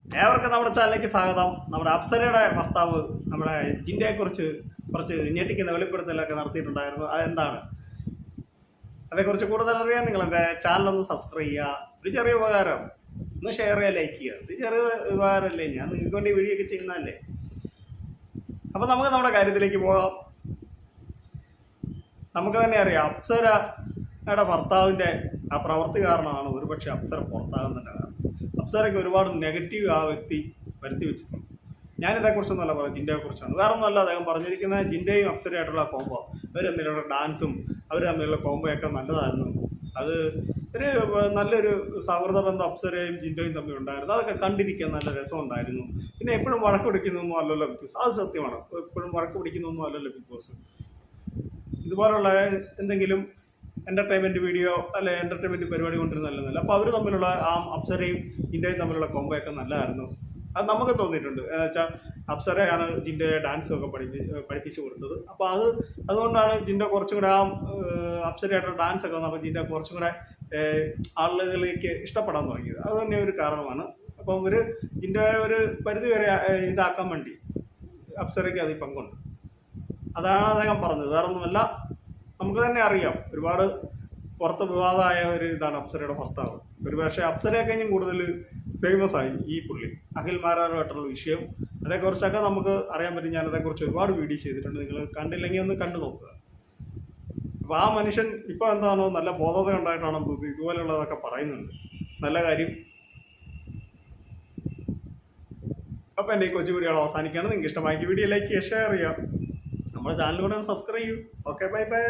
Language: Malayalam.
ഏവർക്കും നമ്മുടെ ചാനലിലേക്ക് സ്വാഗതം. നമ്മുടെ അപ്സരയുടെ ഭർത്താവ് നമ്മുടെ ജിൻഡയെക്കുറിച്ച് കുറച്ച് ഞെട്ടിക്കുന്ന വെളിപ്പെടുത്തലൊക്കെ നടത്തിയിട്ടുണ്ടായിരുന്നു. അതെന്താണ്, അതേക്കുറിച്ച് കൂടുതൽ അറിയാൻ നിങ്ങൾ എൻ്റെ ചാനലൊന്ന് സബ്സ്ക്രൈബ് ചെയ്യുക. ഒരു ചെറിയ ഉപകാരം, ഒന്ന് ഷെയർ ചെയ്യുക, ലൈക്ക് ചെയ്യുക. ഇത് ചെറിയ ഉപകാരമല്ലേ, ഞാൻ നിങ്ങൾക്ക് വേണ്ടി വീഡിയോ ഒക്കെ ചെയ്യുന്നതല്ലേ. അപ്പം നമുക്ക് നമ്മുടെ കാര്യത്തിലേക്ക് പോകാം. നമുക്ക് തന്നെ അറിയാം, അപ്സരയുടെ ഭർത്താവിൻ്റെ ആ പ്രവൃത്തി കാരണമാണ് ഒരുപക്ഷെ അപ്സര പുറത്താകുന്നതിൻ്റെ കാരണം. അപ്സരയ്ക്ക് ഒരുപാട് നെഗറ്റീവ് ആ വ്യക്തി വരുത്തി വെച്ചിട്ടുണ്ട്. ഞാനിതേക്കുറിച്ചൊന്നുമല്ല പറയുന്നത്, ജിൻഡയെക്കുറിച്ചാണ്. വേറെ ഒന്നുമല്ല, അദ്ദേഹം പറഞ്ഞിരിക്കുന്നത് ജിൻഡയും അപ്സരയായിട്ടുള്ള കോംബോ, അവർ തമ്മിലുള്ള ഡാൻസും അവർ തമ്മിലുള്ള കോംബോയൊക്കെ നല്ലതായിരുന്നു. അത് ഒരു നല്ലൊരു സൗഹൃദ ബന്ധം അപ്സരയും ജിൻഡയും തമ്മിൽ ഉണ്ടായിരുന്നു. അതൊക്കെ കണ്ടിരിക്കാൻ നല്ല രസമുണ്ടായിരുന്നു. പിന്നെ എപ്പോഴും വഴക്ക് പിടിക്കുന്നൊന്നും അല്ലല്ലോ ബിഗ് ബോസ്, അത് സത്യമാണ്. എപ്പോഴും വഴക്ക് പിടിക്കുന്നൊന്നും അല്ലല്ലോ ബിഗ് ബോസ്. ഇതുപോലുള്ള എന്തെങ്കിലും എൻ്റർടൈൻമെൻറ്റ് വീഡിയോ അല്ലെ എൻ്റർടൈൻമെൻറ്റ് പരിപാടി കൊണ്ടിരുന്നല്ല. അപ്പോൾ അവർ തമ്മിലുള്ള ആ അപ്സരയും ജിൻഡയും തമ്മിലുള്ള കോംബോയൊക്കെ നല്ലതായിരുന്നു. അത് നമുക്ക് തോന്നിയിട്ടുണ്ട്. വെച്ചാൽ അപ്സരയാണ് ജിൻഡയെ ഡാൻസൊക്കെ പഠിപ്പിച്ചു കൊടുത്തത്. അപ്പോൾ അതുകൊണ്ടാണ് ജിൻഡ കുറച്ചും കൂടെ ആ അപ്സരയായിട്ടുള്ള ഡാൻസൊക്കെ വന്നപ്പോൾ ജിൻഡ കുറച്ചും കൂടെ ആളുകളിലേക്ക് ഇഷ്ടപ്പെടാൻ തുടങ്ങിയത്. അത് തന്നെ ഒരു കാരണമാണ്. അപ്പം ജിൻഡയെ ഒരു പരിധി വരെ ഇതാക്കാൻ വേണ്ടി അപ്സരയ്ക്ക് അതിൽ പങ്കുണ്ട്. അതാണ് അദ്ദേഹം പറഞ്ഞത്, വേറെ ഒന്നുമല്ല. നമുക്ക് തന്നെ അറിയാം, ഒരുപാട് പുറത്ത് വിവാദമായ ഒരു ഇതാണ് അപ്സരയുടെ ഭർത്താവ്. ഒരു പക്ഷേ അപ്സരയെ കഴിഞ്ഞും കൂടുതൽ ഫേമസ് ആയി ഈ പുള്ളി അഖിൽ മാരാറുമായിട്ടുള്ള വിഷയം. അതേക്കുറിച്ചൊക്കെ നമുക്ക് അറിയാൻ പറ്റും. ഞാൻ അതേക്കുറിച്ച് ഒരുപാട് വീഡിയോ ചെയ്തിട്ടുണ്ട്. നിങ്ങൾ കണ്ടില്ലെങ്കിൽ ഒന്ന് കണ്ടു നോക്കുക. അപ്പോൾ ആ മനുഷ്യൻ ഇപ്പോൾ എന്താണോ നല്ല ബോധത ഉണ്ടായിട്ടാണോ തോന്നുന്നത് ഇതുപോലെയുള്ളതൊക്കെ പറയുന്നുണ്ട്. നല്ല കാര്യം. അപ്പോൾ എൻ്റെ ഈ കൊച്ചു വീഡിയോ അവസാനിക്കുകയാണ്. നിങ്ങൾക്ക് ഇഷ്ടമായെങ്കിൽ വീഡിയോ ലൈക്ക് ചെയ്യുക, ഷെയർ ചെയ്യുക, നമ്മുടെ ചാനൽ കൂടെ സബ്സ്ക്രൈബ് ചെയ്യൂ. Okay, bye bye.